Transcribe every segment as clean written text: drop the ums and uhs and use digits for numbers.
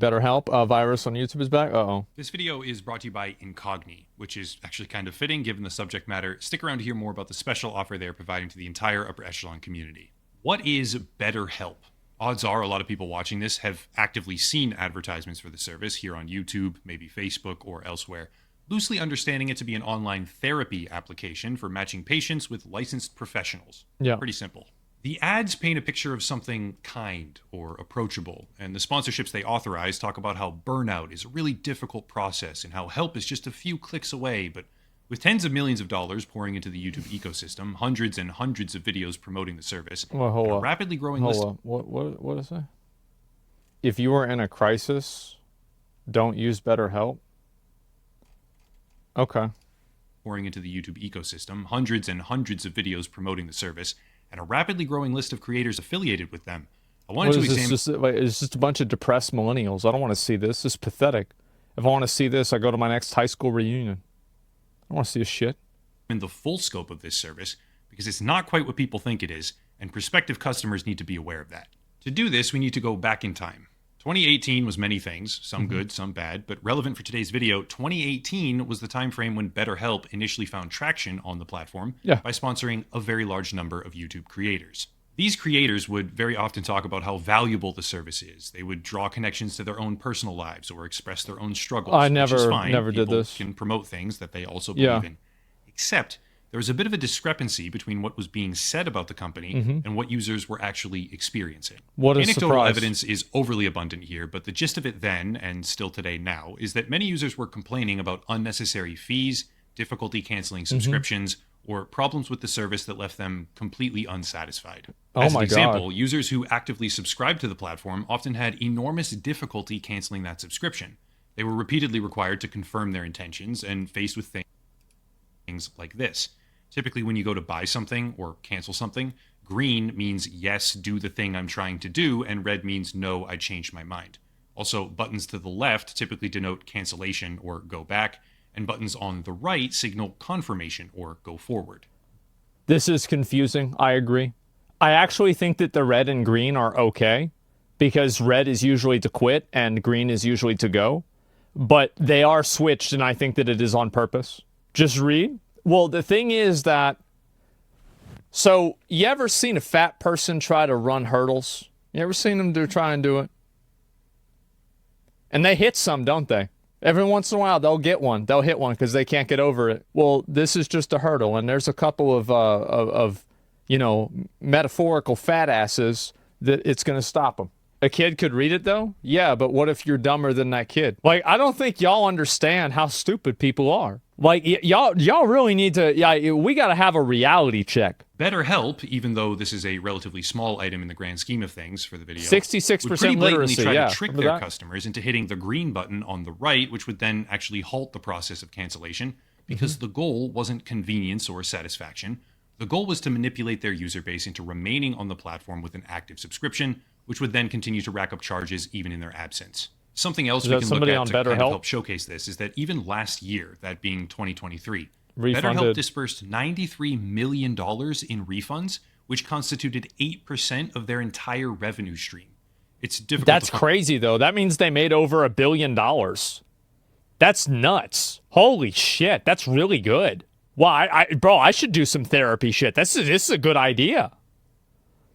BetterHelp, virus on YouTube is back. Uh-oh. This video is brought to you by Incogni, which is actually kind of fitting given the subject matter. Stick around to hear more about the special offer they are providing to the entire upper echelon community. What is BetterHelp? Odds are a lot of people watching this have actively seen advertisements for the service here on YouTube, maybe Facebook, or elsewhere, loosely understanding it to be an online therapy application for matching patients with licensed professionals. Yeah. Pretty simple. The ads paint a picture of something kind or approachable, and the sponsorships they authorize talk about how burnout is a really difficult process and how help is just a few clicks away. But with tens of millions of dollars pouring into the YouTube ecosystem, hundreds and hundreds of videos promoting the service, Well, hold and a up. rapidly growing Hold list. up. What is that? If you are in a crisis, don't use BetterHelp. Okay. Pouring into the YouTube ecosystem, hundreds and hundreds of videos promoting the service, and a rapidly growing list of creators affiliated with them. I wanted to examine. It's just a bunch of depressed millennials. I don't want to see this. This is pathetic. If I want to see this, I go to my next high school reunion. I don't want to see this shit. The full scope of this service because it's not quite what people think it is, and prospective customers need to be aware of that. To do this, we need to go back in time. 2018 was many things, some good, some bad, but relevant for today's video, 2018 was the time frame when BetterHelp initially found traction on the platform by sponsoring a very large number of YouTube creators. These creators would very often talk about how valuable the service is. They would draw connections to their own personal lives or express their own struggles. I which is fine. never did this. People can promote things that they also believe in. Except there was a bit of a discrepancy between what was being said about the company and what users were actually experiencing. What a Anecdotal surprise. evidence is overly abundant here, but the gist of it then, and still today now, is that many users were complaining about unnecessary fees, difficulty canceling subscriptions, or problems with the service that left them completely unsatisfied. As an example, users who actively subscribed to the platform often had enormous difficulty canceling that subscription. They were repeatedly required to confirm their intentions and faced with things like this. Typically, when you go to buy something or cancel something, green means yes, do the thing I'm trying to do, and red means no, I changed my mind. Also, buttons to the left typically denote cancellation or go back, and buttons on the right signal confirmation or go forward. This is confusing. I agree. I actually think that the red and green are okay because red is usually to quit and green is usually to go, but they are switched, and I think that it is on purpose. Just read. Well, the thing is that, so you ever seen a fat person try to run hurdles? You ever seen them try and do it? And they hit some, don't they? Every once in a while, they'll get one. They'll hit one because they can't get over it. Well, this is just a hurdle, and there's a couple of metaphorical fat asses that it's going to stop them. A kid could read it, though? Yeah, but what if you're dumber than that kid? Like, I don't think y'all understand how stupid people are. Like, y'all really need to, we got to have a reality check. BetterHelp, even though this is a relatively small item in the grand scheme of things for the video, 66% would pretty blatantly literacy, try yeah. to trick their customers into hitting the green button on the right, which would then actually halt the process of cancellation because the goal wasn't convenience or satisfaction. The goal was to manipulate their user base into remaining on the platform with an active subscription, which would then continue to rack up charges even in their absence. Something else we can look at to kind of help showcase this is that even last year, that being 2023, BetterHelp dispersed $93 million in refunds, which constituted 8% of their entire revenue stream. It's difficult. That's crazy, though. That means they made over $1 billion. That's nuts. Holy shit. That's really good. Well, I should do some therapy shit. This is a good idea.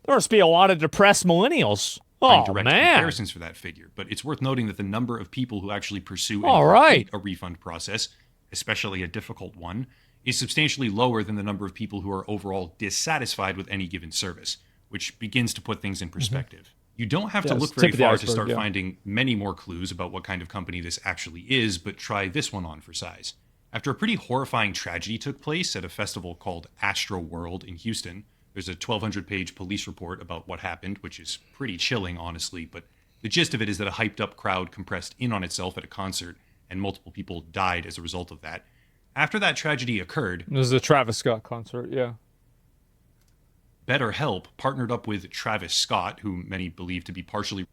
There must be a lot of depressed millennials. Oh, direct man. Comparisons for that figure, but it's worth noting that the number of people who actually pursue and complete a refund process, especially a difficult one, is substantially lower than the number of people who are overall dissatisfied with any given service, which begins to put things in perspective. You don't have to look very far to start finding many more clues about what kind of company this actually is, but try this one on for size. After a pretty horrifying tragedy took place at a festival called Astro World in Houston, there's a 1,200-page police report about what happened, which is pretty chilling, honestly, but the gist of it is that a hyped-up crowd compressed in on itself at a concert, and multiple people died as a result of that. After that tragedy occurred... This is a Travis Scott concert, yeah. BetterHelp partnered up with Travis Scott, who many believe to be partially...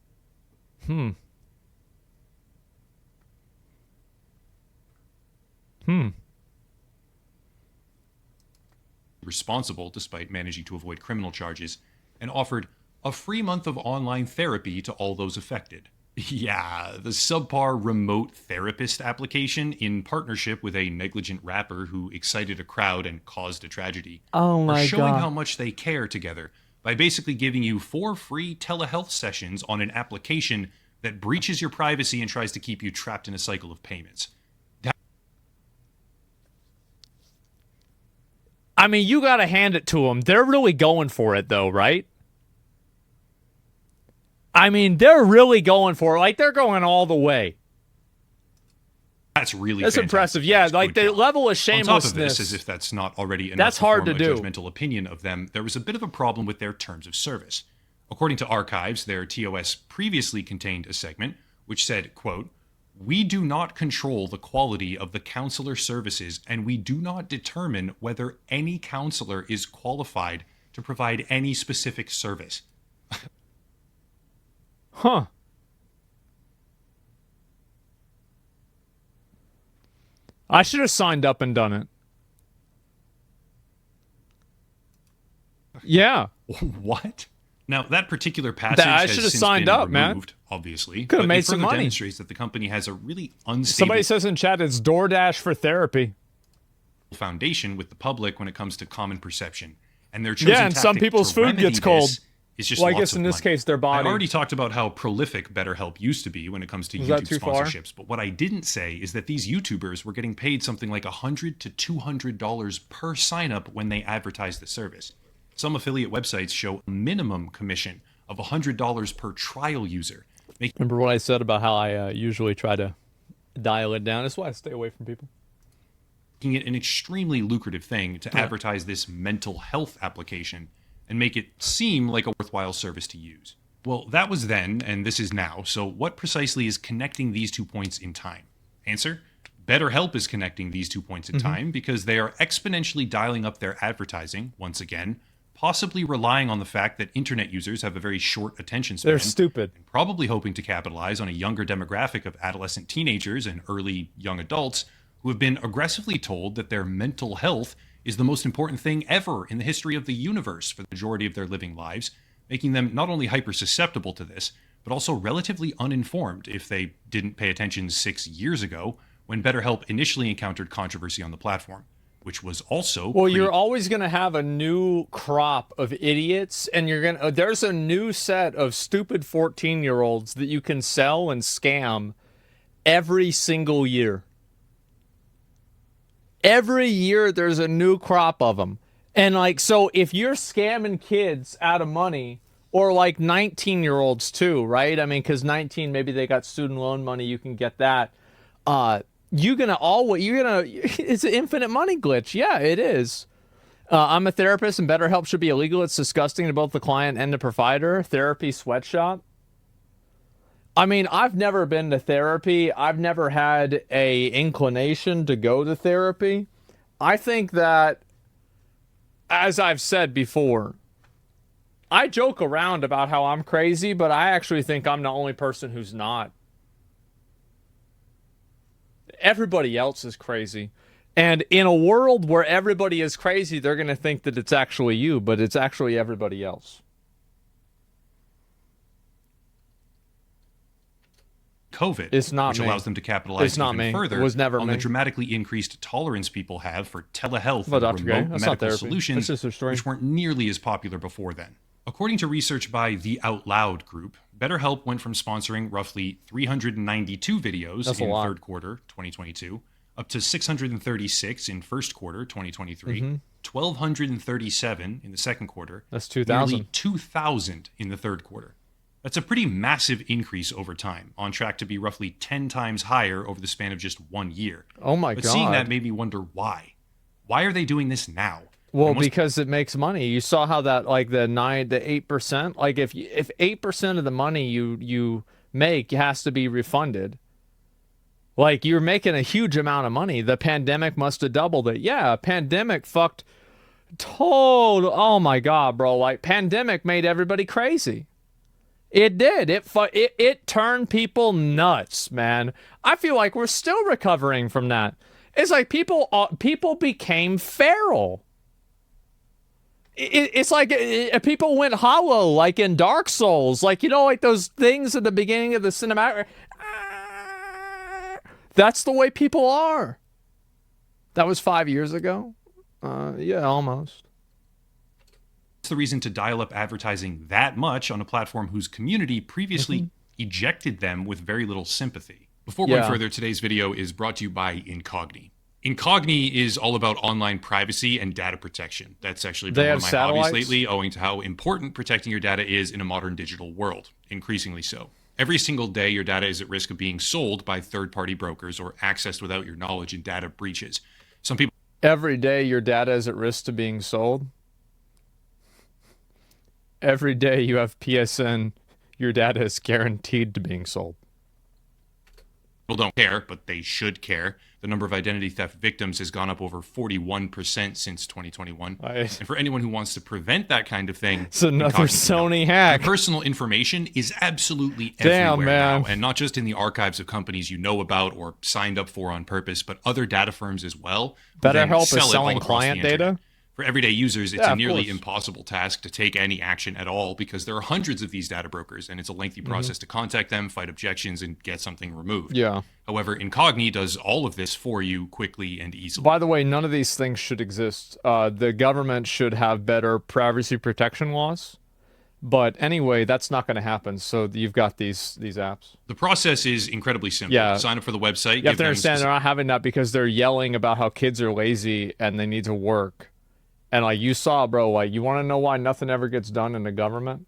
responsible despite managing to avoid criminal charges, and offered a free month of online therapy to all those affected. Yeah, the subpar remote therapist application, in partnership with a negligent rapper who excited a crowd and caused a tragedy, Oh are my showing how God. much they care together by basically giving you 4 free telehealth sessions on an application that breaches your privacy and tries to keep you trapped in a cycle of payments. I mean, you got to hand it to them. They're really going for it, though, right? I mean, they're really going for it. Like, they're going all the way. That's really That's fantastic, impressive. Yeah, guys. like Good the job. level of On shamelessness. top of this, as if that's not already enough That's to hard form to a do. judgmental opinion of them, there was a bit of a problem with their terms of service. According to archives, their TOS previously contained a segment which said, quote, "We do not control the quality of the counselor services, and we do not determine whether any counselor is qualified to provide any specific service." Huh. I should have signed up and done it. Yeah. What? Now, that particular passage I has should have since signed been up, man. removed, obviously. Could have but made it some further money. demonstrates that the company has a really unstable Somebody says in chat it's DoorDash for therapy. foundation with the public when it comes to common perception. And their chosen Yeah, and some tactic people's to food remedy gets cold. this is just Well, I lots guess of in this money. case, their body. I already talked about how prolific BetterHelp used to be when it comes to Was that YouTube too far? sponsorships, but what I didn't say is that these YouTubers were getting paid something like $100 to $200 per sign-up when they advertise the service. Some affiliate websites show a minimum commission of $100 per trial user, Remember what I said about how I usually try to dial it down? That's why I stay away from people. making it an extremely lucrative thing to advertise this mental health application and make it seem like a worthwhile service to use. Well, that was then, and this is now. So what precisely is connecting these 2 points in time? Answer: BetterHelp is connecting these 2 points in time because they are exponentially dialing up their advertising, once again, possibly relying on the fact that internet users have a very short attention span. They're stupid. And probably hoping to capitalize on a younger demographic of adolescent teenagers and early young adults who have been aggressively told that their mental health is the most important thing ever in the history of the universe for the majority of their living lives, making them not only hyper susceptible to this, but also relatively uninformed if they didn't pay attention 6 years ago when BetterHelp initially encountered controversy on the platform, which was also Well, you're always going to have a new crop of idiots, and there's a new set of stupid 14-year-olds that you can sell and scam every single year. Every year there's a new crop of them. And like, so if you're scamming kids out of money, or like 19-year-olds too, right? I mean, because 19, maybe they got student loan money, you can get that. It's an infinite money glitch. Yeah, it is. I'm a therapist, and BetterHelp should be illegal. It's disgusting to both the client and the provider. Therapy sweatshop. I mean, I've never been to therapy. I've never had a inclination to go to therapy. I think that, as I've said before, I joke around about how I'm crazy, but I actually think I'm the only person who's not. Everybody else is crazy. And in a world where everybody is crazy, they're going to think that it's actually you, but it's actually everybody else. COVID, It's not which me. allows them to capitalize It's not even me. further It was never on me. the dramatically increased tolerance people have for telehealth Well, and Dr. Gay, remote that's not medical therapy. solutions, That's just their story. which weren't nearly as popular before then. According to research by the Out Loud group, BetterHelp went from sponsoring roughly 392 videos That's a in lot. third quarter 2022 up to 636 in first quarter 2023, 1,237 in the second quarter, That's 2,000. nearly 2,000 in the third quarter. That's a pretty massive increase over time, on track to be roughly 10 times higher over the span of just 1 year. Oh my But God. seeing that made me wonder why. Why are they doing this now? Well, And once- because it makes money. You saw how that, like the 8%, like if 8% of the money you make has to be refunded. Like, you're making a huge amount of money. The pandemic must have doubled it. Yeah, pandemic fucked oh my God, bro. Like, pandemic made everybody crazy. It did. It turned people nuts, man. I feel like we're still recovering from that. It's like people became feral. It's like people went hollow, like in Dark Souls, like, you know, like those things at the beginning of the cinematic. That's the way people are. That was 5 years ago. Yeah, almost. It's the reason to dial up advertising that much on a platform whose community previously ejected them with very little sympathy. Before going further, today's video is brought to you by Incogni. Incogni is all about online privacy and data protection. That's actually been one of my hobbies lately, owing to how important protecting your data is in a modern digital world, increasingly so. Every single day, your data is at risk of being sold by third-party brokers or accessed without your knowledge in data breaches. Some people... Every day, your data is at risk to being sold? Every day you have PSN, your data is guaranteed to being sold. People don't care, but they should care. The number of identity theft victims has gone up over 41% since 2021. And for anyone who wants to prevent that kind of thing, it's another Sony hack. Your personal information is absolutely everywhere now, and not just in the archives of companies you know about or signed up for on purpose, but other data firms as well. BetterHelp is selling client data. For everyday users, it's a nearly impossible task to take any action at all because there are hundreds of these data brokers, and it's a lengthy process to contact them, fight objections, and get something removed. Yeah. However, Incogni does all of this for you quickly and easily. By the way, none of these things should exist. The government should have better privacy protection laws. But anyway, that's not going to happen. So you've got these apps. The process is incredibly simple. Yeah. Sign up for the website. You have to understand they're not having that because they're yelling about how kids are lazy and they need to work. And like you saw, bro, like you want to know why nothing ever gets done in the government?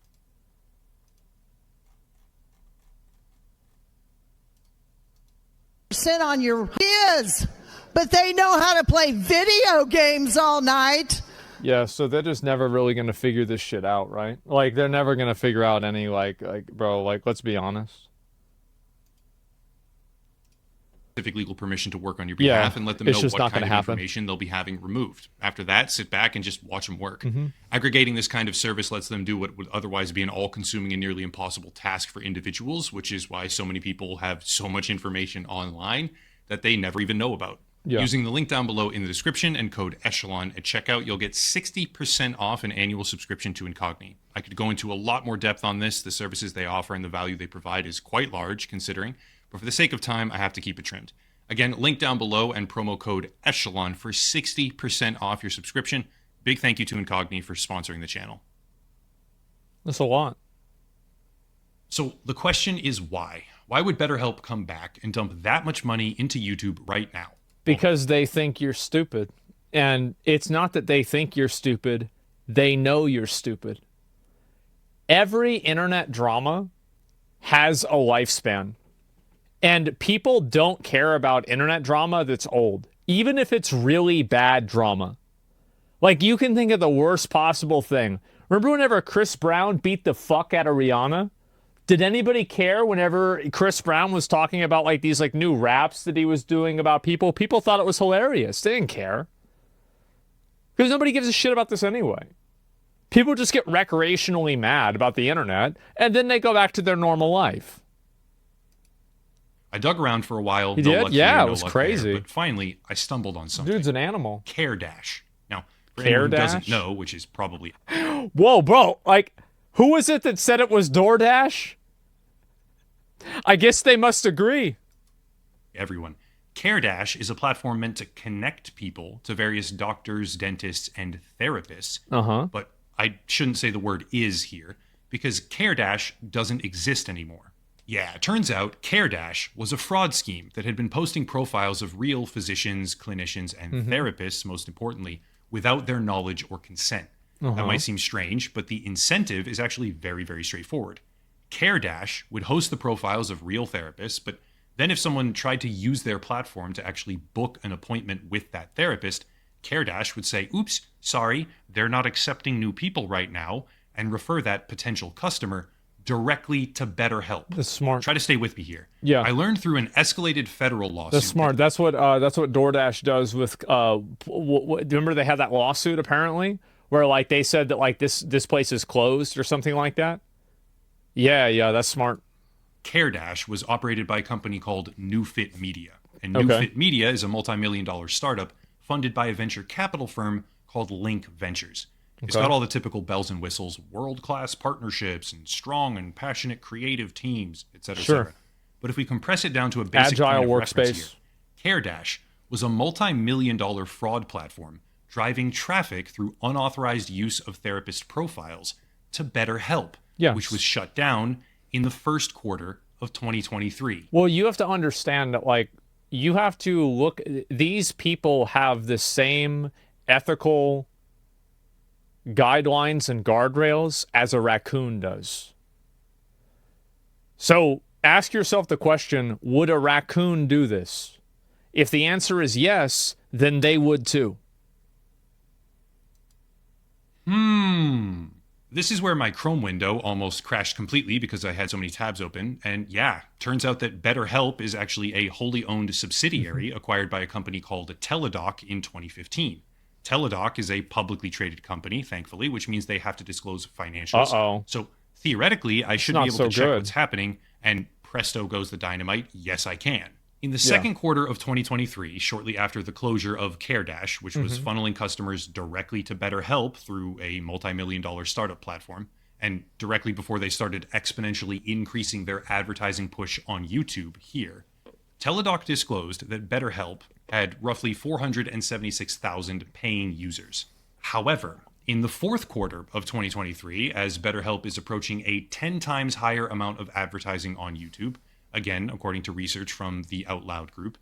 Sit on your kids, but they know how to play video games all night. Yeah, so they're just never really going to figure this shit out, right? Like they're never going to figure out any like bro, like let's be honest. Specific legal permission to work on your behalf and let them know what kind of information they'll be having removed. After that, sit back and just watch them work. Aggregating this kind of service lets them do what would otherwise be an all-consuming and nearly impossible task for individuals, which is why so many people have so much information online that they never even know about. Using the link down below in the description and code ECHELON at checkout, you'll get 60% off an annual subscription to Incogni. I could go into a lot more depth on this. The services they offer and the value they provide is quite large, considering. But for the sake of time, I have to keep it trimmed. Again, link down below and promo code ECHELON for 60% off your subscription. Big thank you to Incogni for sponsoring the channel. That's a lot. So the question is why? Why would BetterHelp come back and dump that much money into YouTube right now? Because they think you're stupid. And it's not that they think you're stupid. They know you're stupid. Every internet drama has a lifespan. And people don't care about internet drama that's old, even if it's really bad drama. Like, you can think of the worst possible thing. Remember whenever Chris Brown beat the fuck out of Rihanna? Did anybody care whenever Chris Brown was talking about, like, these, like, new raps that he was doing about people? People thought it was hilarious. They didn't care. Because nobody gives a shit about this anyway. People just get recreationally mad about the internet, and then they go back to their normal life. I dug around for a while. You did? Yeah, it was crazy. But finally, I stumbled on something. Dude's an animal. CatDany. Now, for anyone who doesn't know, which is probably... Whoa, bro. Like, who was it that said it was DoorDash? I guess they must agree. Everyone. CatDany is a platform meant to connect people to various doctors, dentists, and therapists. But I shouldn't say the word "is" here, because CatDany doesn't exist anymore. Yeah, it turns out CatDany was a fraud scheme that had been posting profiles of real physicians, clinicians, and therapists, most importantly, without their knowledge or consent. That might seem strange, but the incentive is actually very, very straightforward. CatDany would host the profiles of real therapists, but then if someone tried to use their platform to actually book an appointment with that therapist, CatDany would say, oops, sorry, they're not accepting new people right now, and refer that potential customer directly to BetterHelp. That's smart. Try to stay with me here. Yeah. I learned through an escalated federal lawsuit. That's smart. That's what DoorDash does with. Remember they had that lawsuit apparently where like they said that like this place is closed or something like that. Yeah, that's smart. CatDany was operated by a company called NewFit Media, and NewFit Media is a multi-million-dollar startup funded by a venture capital firm called Link Ventures. It's got all the typical bells and whistles, world-class partnerships, and strong and passionate creative teams, etc. Sure. But if we compress it down to a basic Agile point of reference workspace. here, CareDash was a multi-million-dollar fraud platform driving traffic through unauthorized use of therapist profiles to BetterHelp, Yes. which was shut down in the first quarter of 2023. Well, you have to understand that, like, you have to look, these people have the same ethical guidelines and guardrails as a raccoon does. So ask yourself the question, would a raccoon do this? If the answer is yes, then they would too. This is where my Chrome window almost crashed completely because I had so many tabs open. And yeah, turns out that BetterHelp is actually a wholly owned subsidiary acquired by a company called Teladoc in 2015. Teladoc is a publicly traded company, thankfully, which means they have to disclose financials. Uh-oh. So theoretically, I should be not able so to check good. what's happening, and presto goes the dynamite. Yes, I can. In the second quarter of 2023, shortly after the closure of CareDash, which was funneling customers directly to BetterHelp through a multi-million-dollar startup platform, and directly before they started exponentially increasing their advertising push on YouTube here, Teladoc disclosed that BetterHelp had roughly 476,000 paying users. However, in the fourth quarter of 2023, as BetterHelp is approaching a 10 times higher amount of advertising on YouTube, again, according to research from the Out Loud group,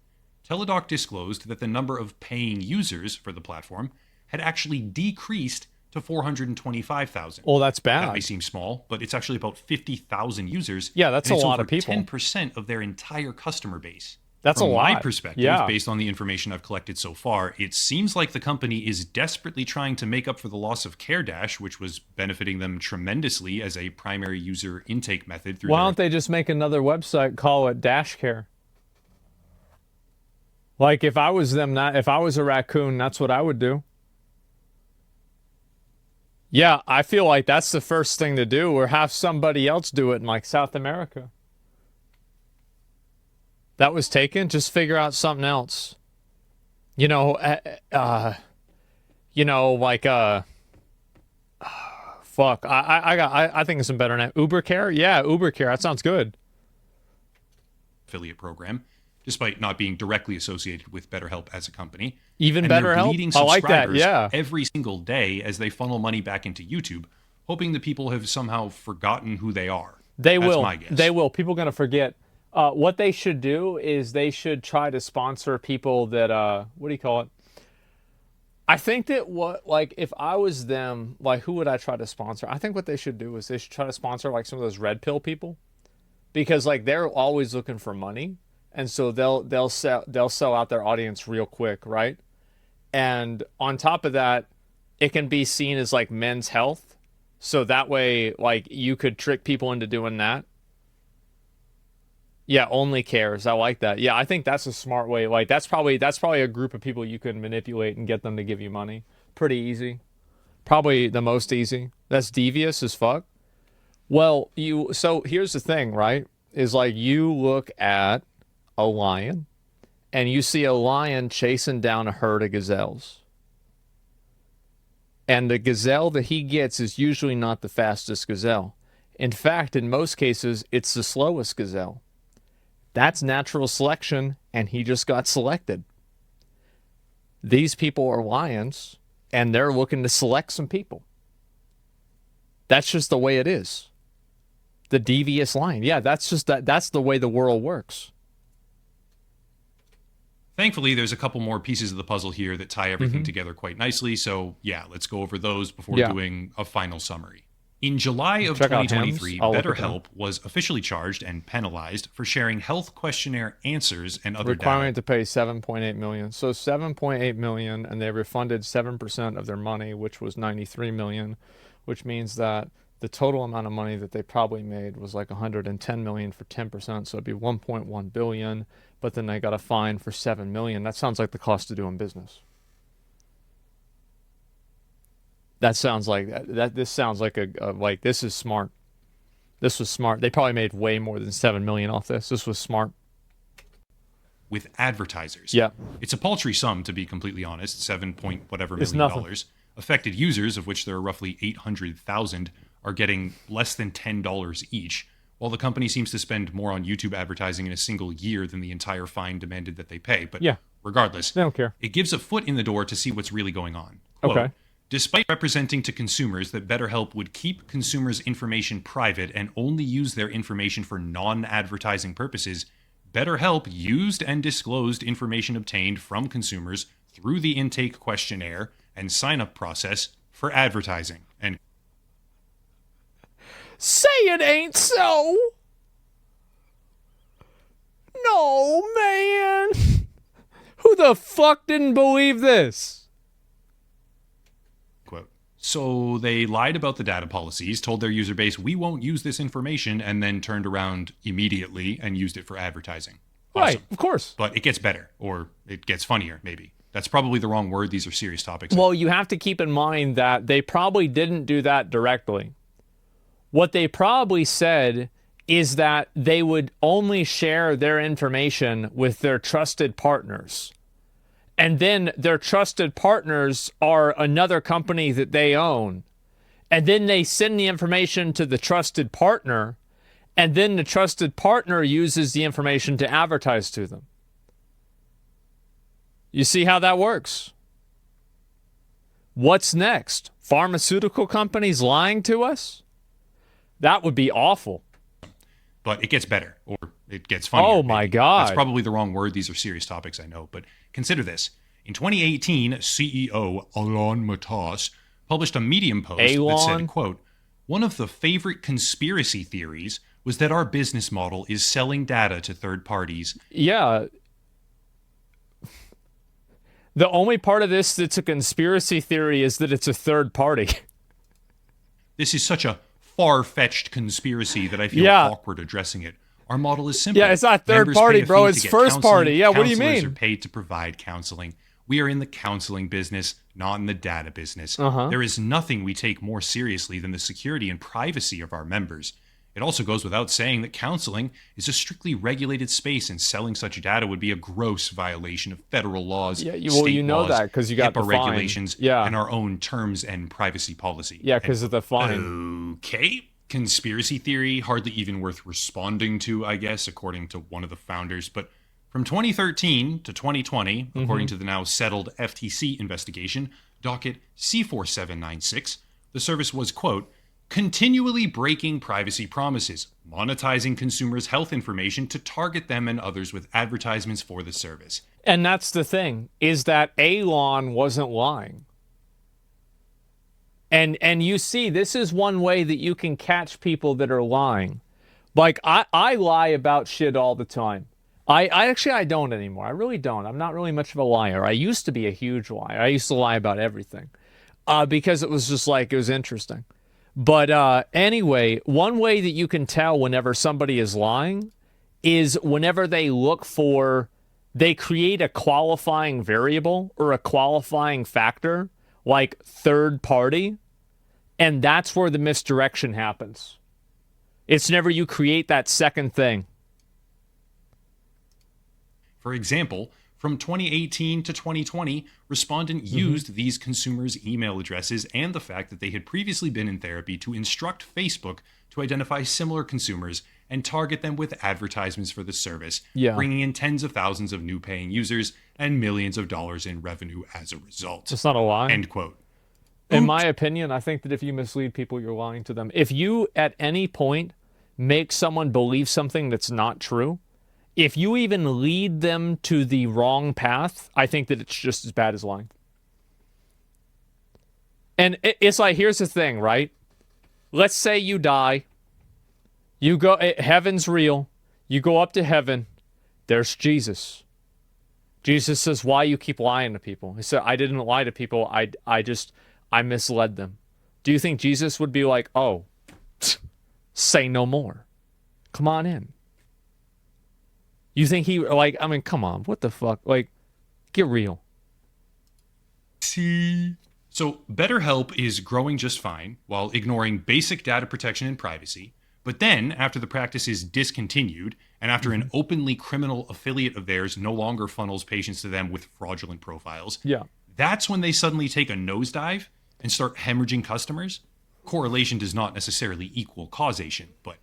Teladoc disclosed that the number of paying users for the platform had actually decreased to 425,000. Well, that's bad. That may seem small, but it's actually about 50,000 users. Yeah, that's and a it's lot over of people. 10% of their entire customer base. That's From a lot. my perspective, Yeah. based on the information I've collected so far, it seems like the company is desperately trying to make up for the loss of CareDash, which was benefiting them tremendously as a primary user intake method through Why their don't they just make another website, call it Dash Care? Like, if I was them, if I was a raccoon, that's what I would do. Yeah, I feel like that's the first thing to do, or have somebody else do it in, like, South America. That was taken, just figure out something else. You know, fuck. I think it's some better name. Uber Care? Yeah, Uber Care. That sounds good. affiliate program, despite not being directly associated with BetterHelp as a company. Even And they're BetterHelp? bleeding I like that, subscribers yeah. every single day as they funnel money back into YouTube, hoping that people have somehow forgotten who they are. They That's will. my guess. They will. People are going to forget. What they should do is they should try to sponsor people that, what do you call it? I think that if I was them, like, who would I try to sponsor? I think what they should do is they should try to sponsor, like, some of those red pill people, because, like, they're always looking for money, and so they'll sell out their audience real quick, right? And on top of that, it can be seen as, like, men's health, so that way, like, you could trick people into doing that. Yeah, only cares. I like that. Yeah, I think that's a smart way. Like, that's probably a group of people you could manipulate and get them to give you money. Pretty easy. Probably the most easy. That's devious as fuck. Well, so here's the thing, right? Is like you look at a lion and you see a lion chasing down a herd of gazelles. And the gazelle that he gets is usually not the fastest gazelle. In fact, in most cases, it's the slowest gazelle. That's natural selection, and he just got selected. These people are lions, and they're looking to select some people. That's just the way it is. The devious lion. Yeah, that's the way the world works. Thankfully, there's a couple more pieces of the puzzle here that tie everything together quite nicely. So, yeah, let's go over those before doing a final summary. In July of Check out 2023, Hims. I'll look at BetterHelp was officially charged and penalized for sharing health questionnaire answers and other Requirement data. to pay $7.8 million. So $7.8 million, and they refunded 7% of their money, which was $93 million, which means that the total amount of money that they probably made was like $110 million for 10%, so it'd be $1.1 billion. But then they got a fine for $7 million. That sounds like the cost of doing business. That sounds like that. This sounds like like this is smart. This was smart. They probably made way more than $7 million off this. This was smart. With advertisers. Yeah. It's a paltry sum, to be completely honest, 7 point whatever It's million nothing. dollars. Affected users, of which there are roughly 800,000, are getting less than $10 each, while the company seems to spend more on YouTube advertising in a single year than the entire fine demanded that they pay. But Yeah. regardless, They don't care. it gives a foot in the door to see what's really going on. Quote, Okay. despite representing to consumers that BetterHelp would keep consumers' information private and only use their information for non-advertising purposes, BetterHelp used and disclosed information obtained from consumers through the intake questionnaire and sign-up process for advertising. And Say it ain't so. No, man. Who the fuck didn't believe this? quote, so they lied about the data policies, told their user base, we won't use this information, and then turned around immediately and used it for advertising. Right, Awesome. of course. But it gets better, or it gets funnier, maybe. That's probably the wrong word. These are serious topics. Well, you have to keep in mind that they probably didn't do that directly. What they probably said is that they would only share their information with their trusted partners. And then their trusted partners are another company that they own. And then they send the information to the trusted partner, and then the trusted partner uses the information to advertise to them. You see how that works? What's next? Pharmaceutical companies lying to us? That would be awful. But it gets better, or it gets funnier. Oh, my God. That's probably the wrong word. These are serious topics, I know. But consider this. In 2018, CEO Elon Musk published a Medium post that said, quote, one of the favorite conspiracy theories was that our business model is selling data to third parties. Yeah. The only part of this that's a conspiracy theory is that it's a third party. This is such a far-fetched conspiracy that I feel awkward addressing it. Our model is simple. Yeah, it's not third Members party, pay a bro. fee It's to get first counseling. party. Yeah, what do you Counselors mean? are paid to provide counseling. We are in the counseling business, not in the data business. Uh-huh. There is nothing we take more seriously than the security and privacy of our members. It also goes without saying that counseling is a strictly regulated space, and selling such data would be a gross violation of federal laws, Yeah, state you know laws, that because you got HIPAA the fine. regulations, Yeah. and our own terms and privacy policy. Yeah, because of the fine. Okay. Conspiracy theory, hardly even worth responding to, I guess, according to one of the founders. But from 2013 to 2020, according to the now settled FTC investigation, docket C4796, the service was, quote, continually breaking privacy promises, monetizing consumers' health information to target them and others with advertisements for the service. And that's the thing, is that Elon wasn't lying. And you see, this is one way that you can catch people that are lying. Like, I lie about shit all the time. I don't anymore. I really don't. I'm not really much of a liar. I used to be a huge liar. I used to lie about everything because it was just like, it was interesting. But anyway, one way that you can tell whenever somebody is lying is whenever they create a qualifying variable or a qualifying factor, like third party, and that's where the misdirection happens. It's never you create that second thing. For example, from 2018 to 2020, respondent used these consumers' email addresses and the fact that they had previously been in therapy to instruct Facebook to identify similar consumers and target them with advertisements for the service, bringing in tens of thousands of new paying users and millions of dollars in revenue as a result. It's not a lie. End quote. In my opinion, I think that if you mislead people, you're lying to them. If you, at any point, make someone believe something that's not true, if you even lead them to the wrong path, I think that it's just as bad as lying. And it's like, here's the thing, right? Let's say you die. You go, heaven's real. You go up to heaven. There's Jesus. Jesus says, why you keep lying to people? He said, I didn't lie to people. I misled them. Do you think Jesus would be like, oh, say no more. Come on in. You think he, like, I mean, come on. What the fuck? Like, get real. See? So BetterHelp is growing just fine while ignoring basic data protection and privacy. But then, after the practice is discontinued, and after an openly criminal affiliate of theirs no longer funnels patients to them with fraudulent profiles, that's when they suddenly take a nosedive and start hemorrhaging customers? Correlation does not necessarily equal causation, but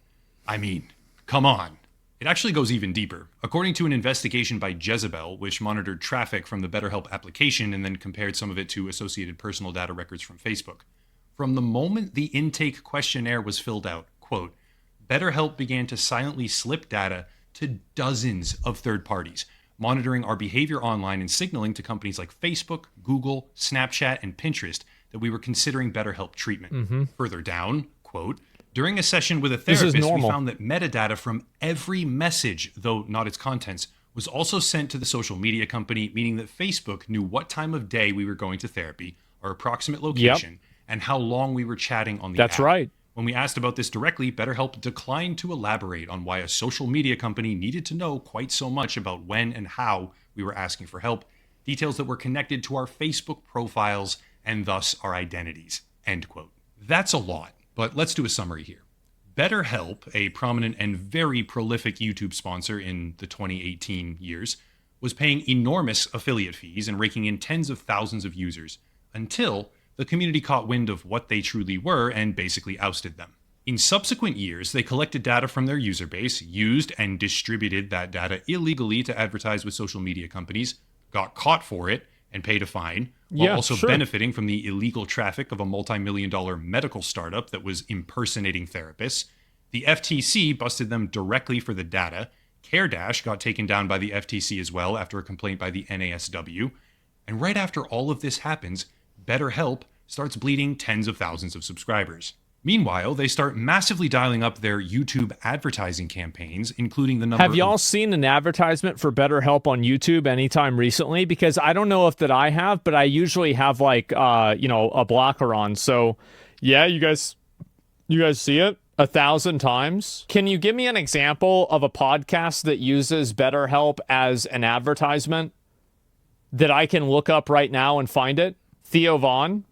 I mean, come on. It actually goes even deeper. According to an investigation by Jezebel, which monitored traffic from the BetterHelp application and then compared some of it to associated personal data records from Facebook, from the moment the intake questionnaire was filled out, quote, BetterHelp began to silently slip data to dozens of third parties, monitoring our behavior online and signaling to companies like Facebook, Google, Snapchat, and Pinterest that we were considering BetterHelp treatment. Further down, quote, during a session with a therapist, we found that metadata from every message, though not its contents, was also sent to the social media company, meaning that Facebook knew what time of day we were going to therapy, our approximate location, and how long we were chatting on the app. That's right. When we asked about this directly, BetterHelp declined to elaborate on why a social media company needed to know quite so much about when and how we were asking for help, details that were connected to our Facebook profiles and thus our identities, end quote. That's a lot, but let's do a summary here. BetterHelp, a prominent and very prolific YouTube sponsor in the 2018 years, was paying enormous affiliate fees and raking in tens of thousands of users until the community caught wind of what they truly were and basically ousted them. In subsequent years, they collected data from their user base, used and distributed that data illegally to advertise with social media companies, got caught for it, and paid a fine, while also benefiting from the illegal traffic of a multi-million-dollar medical startup that was impersonating therapists. The FTC busted them directly for the data. CareDash got taken down by the FTC as well after a complaint by the NASW. And right after all of this happens, BetterHelp starts bleeding tens of thousands of subscribers. Meanwhile, they start massively dialing up their YouTube advertising campaigns, including the number Have y'all seen an advertisement for BetterHelp on YouTube anytime recently? Because I don't know if that I have, but I usually have like, a blocker on. So yeah, you guys see it 1,000 times. Can you give me an example of a podcast that uses BetterHelp as an advertisement that I can look up right now and find it? Theo Vaughn.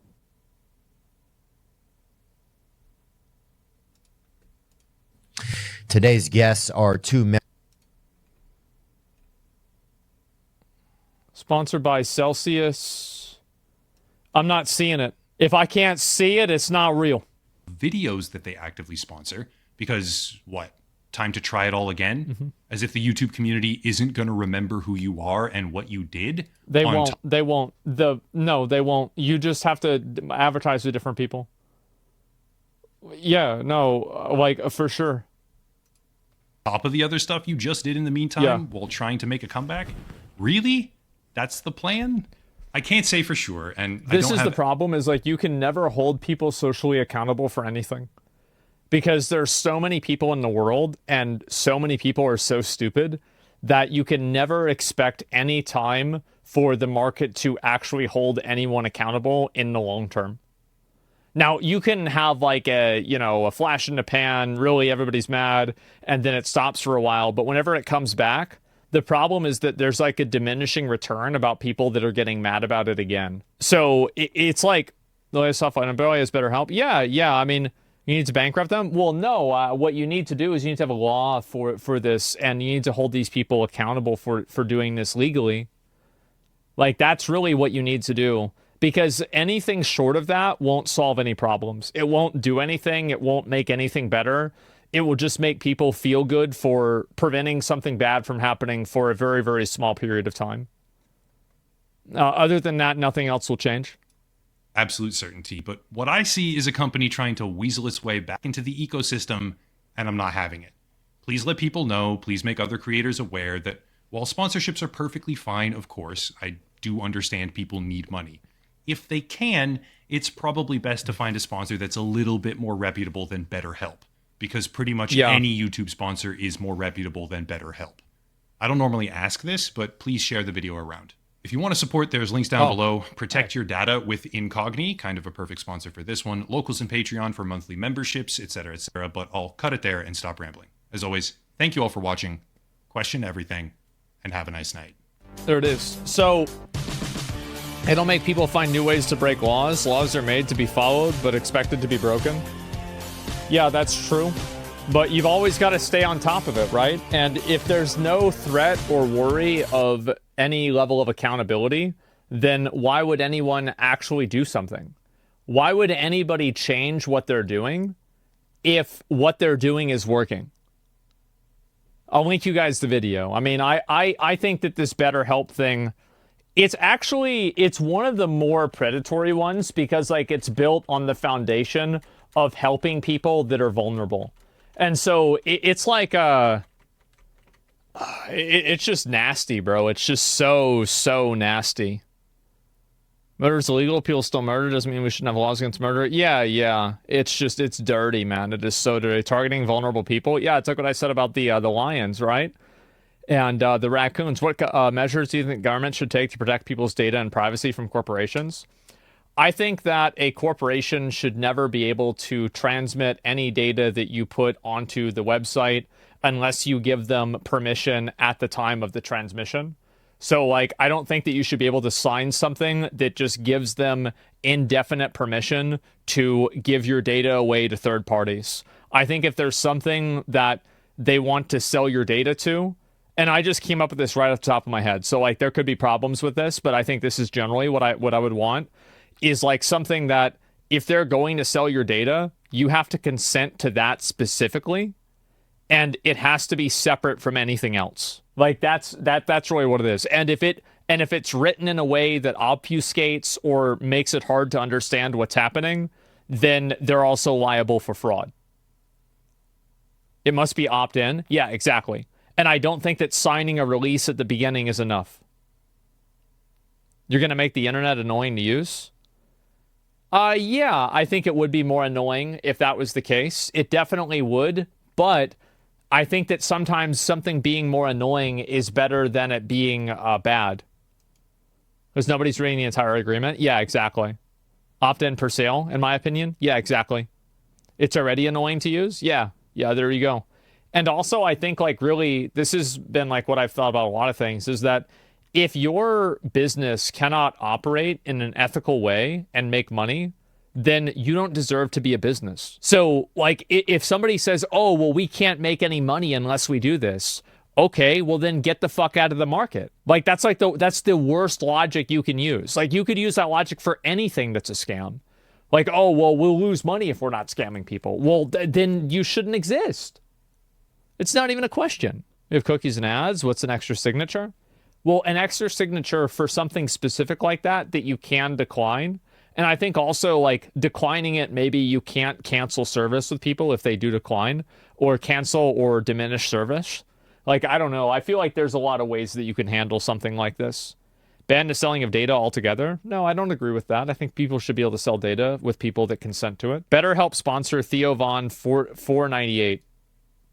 Today's guests are two men. Sponsored by Celsius. I'm not seeing it. If I can't see it, it's not real. videos that they actively sponsor because what? Time to try it all again? Mm-hmm. As if the YouTube community isn't going to remember who you are and what you did? They won't. They won't. You just have to advertise to different people. Yeah, no, like for sure. Top of the other stuff you just did in the meantime while trying to make a comeback? Really? That's the plan? I can't say for sure. And this is the problem is like you can never hold people socially accountable for anything. Because there's so many people in the world and so many people are so stupid that you can never expect any time for the market to actually hold anyone accountable in the long term. Now, you can have like a flash in the pan, really everybody's mad, and then it stops for a while. But whenever it comes back, the problem is that there's like a diminishing return about people that are getting mad about it again. So it's like, the latest software has BetterHelp. Yeah. I mean, you need to bankrupt them? Well, no. What you need to do is you need to have a law for this, and you need to hold these people accountable for doing this legally. Like, that's really what you need to do. Because anything short of that won't solve any problems. It won't do anything. It won't make anything better. It will just make people feel good for preventing something bad from happening for a very, very small period of time. Other than that, nothing else will change. Absolute certainty. But what I see is a company trying to weasel its way back into the ecosystem, and I'm not having it. Please let people know. Please make other creators aware that while sponsorships are perfectly fine, of course, I do understand people need money. If they can, it's probably best to find a sponsor that's a little bit more reputable than BetterHelp, because pretty much any YouTube sponsor is more reputable than BetterHelp. I don't normally ask this, but please share the video around. If you want to support, there's links down below. Protect your data with Incogni, kind of a perfect sponsor for this one. Locals and Patreon for monthly memberships, etc., etc. But I'll cut it there and stop rambling. As always, thank you all for watching. Question everything, and have a nice night. There it is. So it'll make people find new ways to break laws. Laws are made to be followed, but expected to be broken. Yeah, that's true. But you've always got to stay on top of it, right? And if there's no threat or worry of any level of accountability, then why would anyone actually do something? Why would anybody change what they're doing if what they're doing is working? I'll link you guys the video. I mean, I think that this BetterHelp thing, it's one of the more predatory ones because like it's built on the foundation of helping people that are vulnerable. And so it's like it's just nasty, bro. It's just so nasty. Murder is illegal. People still murder. Doesn't mean we shouldn't have laws against murder. Yeah. It's dirty, man. It is so dirty. Targeting vulnerable people. Yeah, it's like what I said about the lions, right? And the raccoons. What measures do you think government should take to protect people's data and privacy from corporations? I think that a corporation should never be able to transmit any data that you put onto the website unless you give them permission at the time of the transmission. So, like, I don't think that you should be able to sign something that just gives them indefinite permission to give your data away to third parties. I think if there's something that they want to sell your data to, and I just came up with this right off the top of my head. So, like, there could be problems with this, but I think this is generally what I would want. Is like something that if they're going to sell your data, you have to consent to that specifically, and it has to be separate from anything else. Like that's really what it is. And if it's written in a way that obfuscates or makes it hard to understand what's happening, then they're also liable for fraud. It must be opt-in. Yeah, exactly. And I don't think that signing a release at the beginning is enough. You're going to make the internet annoying to use? Yeah, I think it would be more annoying if that was the case. It definitely would, but I think that sometimes something being more annoying is better than it being bad. Because nobody's reading the entire agreement? Yeah, exactly. Opt-in per sale, in my opinion? Yeah, exactly. It's already annoying to use? Yeah, there you go. And also, I think, like, really, this has been, like, what I've thought about a lot of things, is that if your business cannot operate in an ethical way and make money, then you don't deserve to be a business. So, like, if somebody says, oh, well, we can't make any money unless we do this. Okay, well, then get the fuck out of the market. Like, that's the worst logic you can use. Like, you could use that logic for anything that's a scam. Like, oh, well, we'll lose money if we're not scamming people. Well, then you shouldn't exist. It's not even a question. We have cookies and ads. What's an extra signature? Well, an extra signature for something specific like that you can decline. And I think also, like, declining it, maybe you can't cancel service with people if they do decline, or cancel or diminish service. Like, I don't know. I feel like there's a lot of ways that you can handle something like this. Ban the selling of data altogether? No, I don't agree with that. I think people should be able to sell data with people that consent to it. BetterHelp sponsor Theo Von $4.98.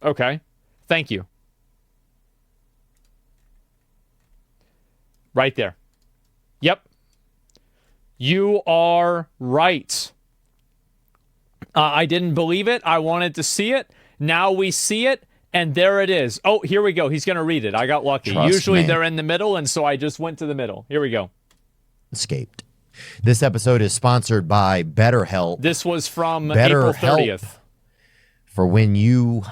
Okay. Thank you. Right there. Yep. You are right. I didn't believe it. I wanted to see it. Now we see it. And there it is. Oh, here we go. He's going to read it. I got lucky. Usually they're in the middle, and so I just went to the middle. Here we go. Escaped. This episode is sponsored by BetterHelp. This was from April 30th. For when you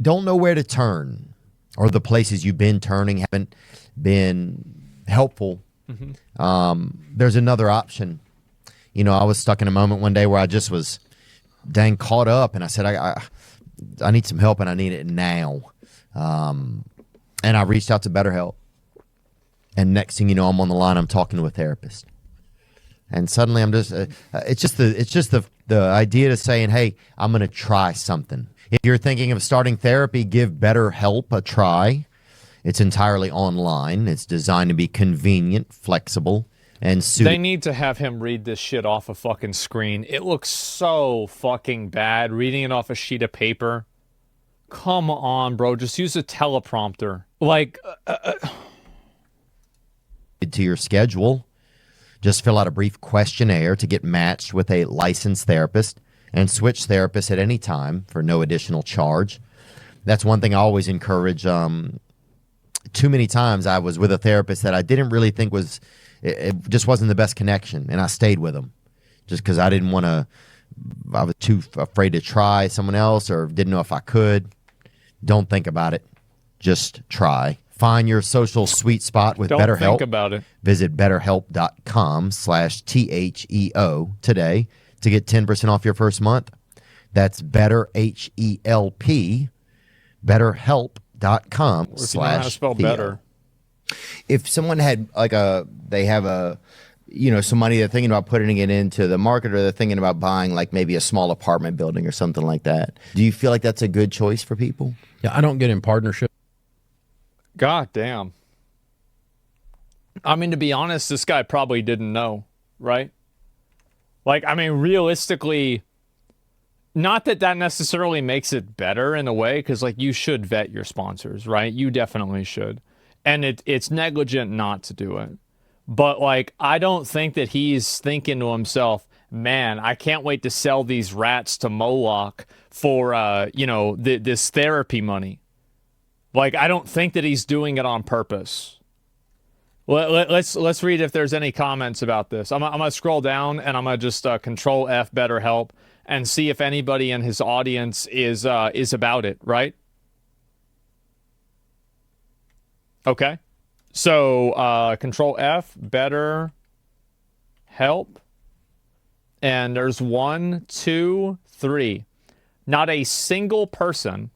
don't know where to turn, or the places you've been turning haven't been helpful, there's another option. You know, I was stuck in a moment one day where I just was dang caught up, and I said, I need some help, and I need it now. And I reached out to BetterHelp, and next thing you know, I'm on the line. I'm talking to a therapist, and suddenly I'm just it's just the idea to saying, hey, I'm going to try something. If you're thinking of starting therapy, give BetterHelp a try. It's entirely online. It's designed to be convenient, flexible, and suitable. They need to have him read this shit off a fucking screen. It looks so fucking bad reading it off a sheet of paper. Come on, bro. Just use a teleprompter. Like, to your schedule. Just fill out a brief questionnaire to get matched with a licensed therapist and switch therapists at any time for no additional charge. That's one thing I always encourage. Too many times I was with a therapist that I didn't really think was, it just wasn't the best connection, and I stayed with them just because I didn't want to, I was too afraid to try someone else or didn't know if I could. Don't think about it. Just try. Find your social sweet spot with Don't BetterHelp. think about it. Visit betterhelp.com/THEO today to get 10% off your first month. That's BetterHelp, betterhelp.com/THEO. Or if you know how to spell better. If someone had they have some money, they're thinking about putting it into the market, or they're thinking about buying like maybe a small apartment building or something like that. Do you feel like that's a good choice for people? Yeah, I don't get in partnership. God damn. I mean, to be honest, this guy probably didn't know, right? Like, I mean, realistically, not that necessarily makes it better in a way, because, like, you should vet your sponsors, right? You definitely should. And it's negligent not to do it. But, like, I don't think that he's thinking to himself, man, I can't wait to sell these rats to Moloch for, this therapy money. Like, I don't think that he's doing it on purpose. Let's read if there's any comments about this. I'm going to scroll down, and I'm going to just Control F BetterHelp and see if anybody in his audience is about it, right? Okay. So Control F BetterHelp, and there's 1, 2, 3. Not a single person.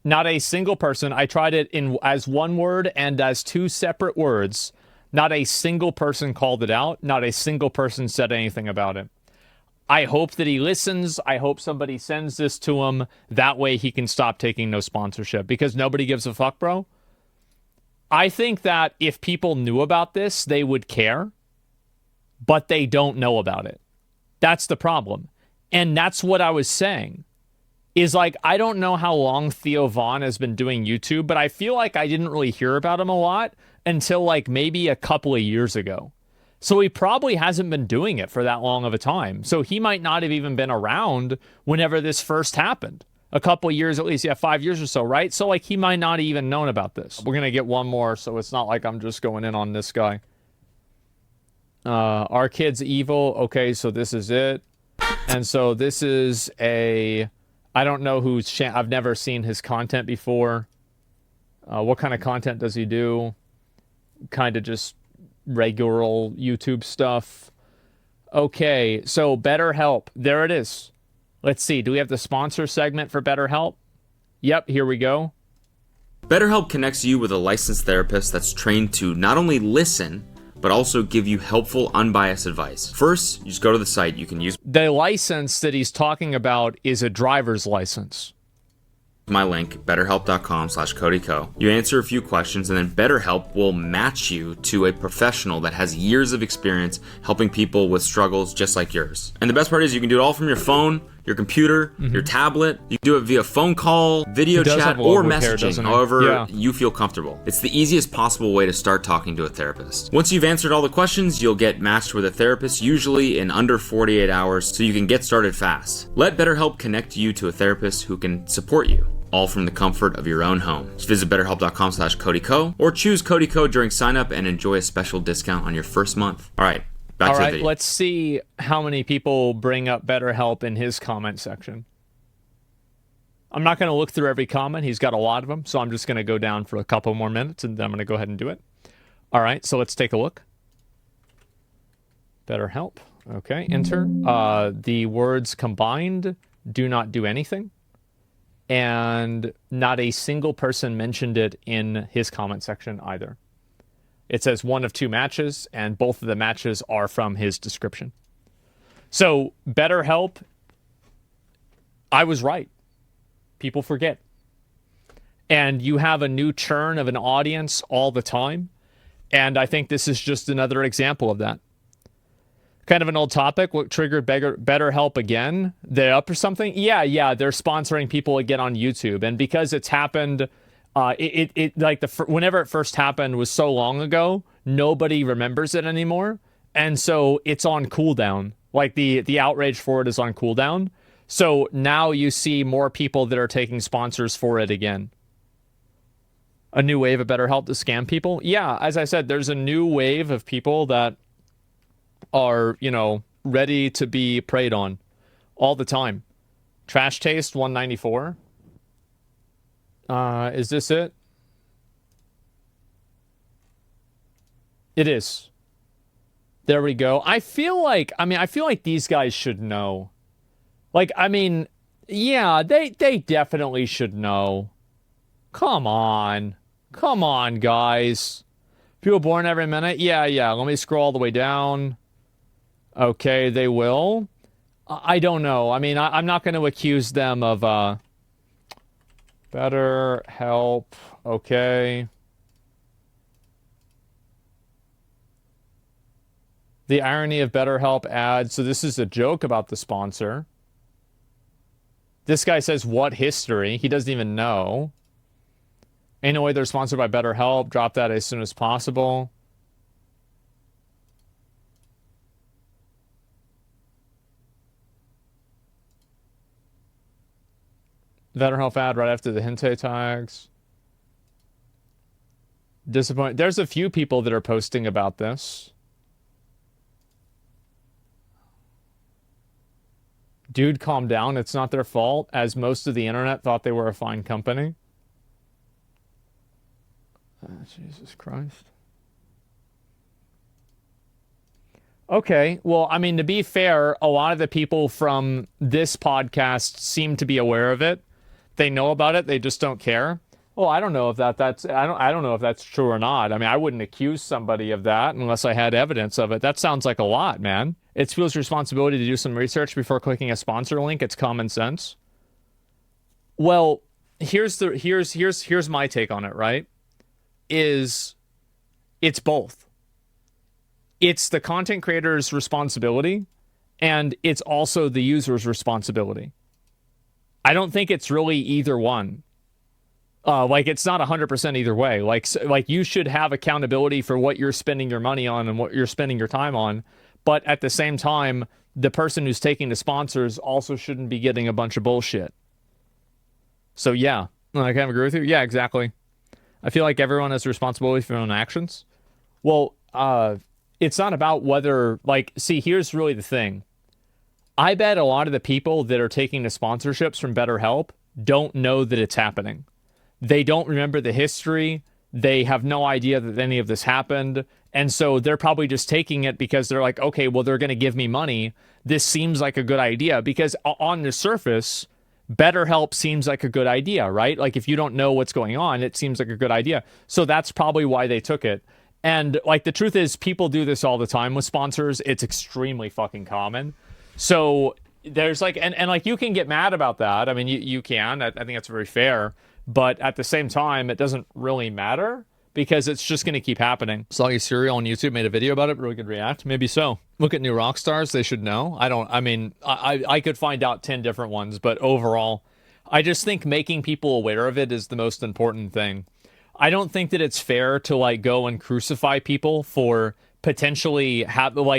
I tried it as one word and as two separate words. Not a single person called it out. Not a single person said anything about it. I hope that he listens. I hope somebody sends this to him. That way he can stop taking no sponsorship, because nobody gives a fuck, bro. I think that if people knew about this, they would care, but they don't know about it. That's the problem. And that's what I was saying. Is like, I don't know how long Theo Von has been doing YouTube, but I feel like I didn't really hear about him a lot until like maybe a couple of years ago. So he probably hasn't been doing it for that long of a time. So he might not have even been around whenever this first happened. A couple of years at least, 5 years or so, right? So like he might not have even known about this. We're going to get one more, so it's not like I'm just going in on this guy. Our kid's evil. Okay, so this is it. And so this is I don't know I've never seen his content before. What kind of content does he do? Kind of just regular old YouTube stuff. Okay, so BetterHelp. There it is. Let's see. Do we have the sponsor segment for BetterHelp? Yep, here we go. BetterHelp connects you with a licensed therapist that's trained to not only listen, but also give you helpful, unbiased advice. First, you just go to the site. You can use the license that he's talking about is a driver's license. my link, betterhelp.com/CodyCo. You answer a few questions, and then BetterHelp will match you to a professional that has years of experience helping people with struggles just like yours. And the best part is you can do it all from your phone, your computer, your tablet. You can do it via phone call, video chat, or messaging, however you feel comfortable. It's the easiest possible way to start talking to a therapist. Once you've answered all the questions, you'll get matched with a therapist, usually in under 48 hours, so you can get started fast. Let BetterHelp connect you to a therapist who can support you, all from the comfort of your own home. Just visit betterhelp.com/CodyCo or choose CodyCo during sign up and enjoy a special discount on your first month. All right, back to the video. Let's see how many people bring up BetterHelp in his comment section. I'm not going to look through every comment. He's got a lot of them, so I'm just going to go down for a couple more minutes, and then I'm going to go ahead and do it. All right, so let's take a look. BetterHelp. Okay, enter. The words combined do not do anything. And not a single person mentioned it in his comment section either. It says 1 of 2 matches, and both of the matches are from his description. So, BetterHelp, I was right. People forget. And you have a new churn of an audience all the time. And I think this is just another example of that. Kind of an old topic. What triggered BetterHelp again? They're up or something? Yeah. They're sponsoring people again on YouTube, and because it's happened, whenever it first happened was so long ago, nobody remembers it anymore, and so it's on cooldown. Like the outrage for it is on cooldown. So now you see more people that are taking sponsors for it again. A new wave of BetterHelp to scam people? Yeah, as I said, there's a new wave of people that are, ready to be preyed on all the time. Trash Taste 194. Is this it? It is. There we go. I feel like these guys should know. Like, I mean, yeah, they definitely should know. Come on. Come on, guys. People born every minute? Yeah. Let me scroll all the way down. Okay, they will. I don't know. I mean, I'm not going to accuse them of BetterHelp. Okay. The irony of BetterHelp ads. So this is a joke about the sponsor. This guy says, what history? He doesn't even know. Ain't no way they're sponsored by BetterHelp. Drop that as soon as possible. BetterHelp ad right after the hinte tags. Disappointed. There's a few people that are posting about this. Dude, calm down. It's not their fault, as most of the internet thought they were a fine company. Jesus Christ. Okay, well, I mean, to be fair, a lot of the people from this podcast seem to be aware of it. They know about it. They just don't care. Well, I don't know if that's I don't know if that's true or not. I mean, I wouldn't accuse somebody of that unless I had evidence of it. That sounds like a lot, man. It's people's responsibility to do some research before clicking a sponsor link. It's common sense. Well, here's my take on it, right? It's both. It's the content creator's responsibility, and it's also the user's responsibility. I don't think it's really either one. Like, it's not 100% either way. Like you should have accountability for what you're spending your money on and what you're spending your time on. But at the same time, the person who's taking the sponsors also shouldn't be getting a bunch of bullshit. So yeah, I kind of agree with you. Yeah, exactly. I feel like everyone has responsibility for their own actions. Well, it's not about whether, like, see, here's really the thing. I bet a lot of the people that are taking the sponsorships from BetterHelp don't know that it's happening. They don't remember the history. They have no idea that any of this happened. And so they're probably just taking it because they're like, okay, well, they're going to give me money. This seems like a good idea, because on the surface, BetterHelp seems like a good idea, right? Like, if you don't know what's going on, it seems like a good idea. So that's probably why they took it. And like, the truth is, people do this all the time with sponsors. It's extremely fucking common. So there's like, and like, you can get mad about that. I mean, you can. I think that's very fair. But at the same time, it doesn't really matter, because it's just going to keep happening. Soggy Cereal on YouTube made a video about it. Really good react. Maybe so. Look at new rock stars. They should know. I could find out 10 different ones, but overall, I just think making people aware of it is the most important thing. I don't think that it's fair to like go and crucify people for potentially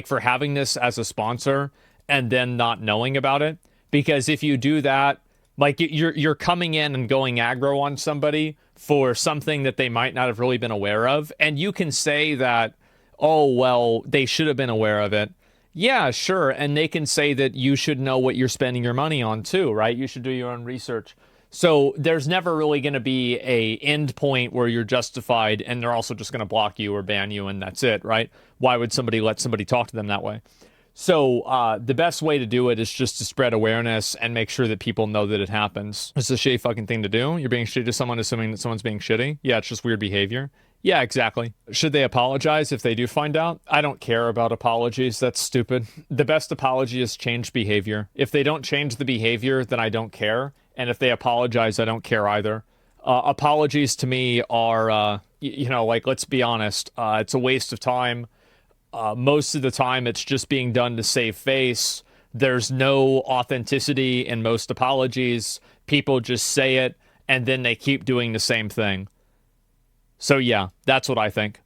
for having this as a sponsor and then not knowing about it. Because if you do that, like, you're coming in and going aggro on somebody for something that they might not have really been aware of. And you can say that, oh, well, they should have been aware of it. Yeah, sure. And they can say that you should know what you're spending your money on too, right? You should do your own research. So there's never really going to be a end point where you're justified and they're also just going to block you or ban you, and that's it, right? Why would somebody let somebody talk to them that way? So the best way to do it is just to spread awareness and make sure that people know that it happens. It's a shitty fucking thing to do. You're being shitty to someone assuming that someone's being shitty. Yeah, it's just weird behavior. Yeah, exactly. Should they apologize if they do find out? I don't care about apologies. That's stupid. The best apology is change behavior. If they don't change the behavior, then I don't care. And if they apologize, I don't care either. Apologies to me are, like, let's be honest, it's a waste of time. Most of the time, it's just being done to save face. There's no authenticity in most apologies. People just say it, and then they keep doing the same thing. So yeah, that's what I think.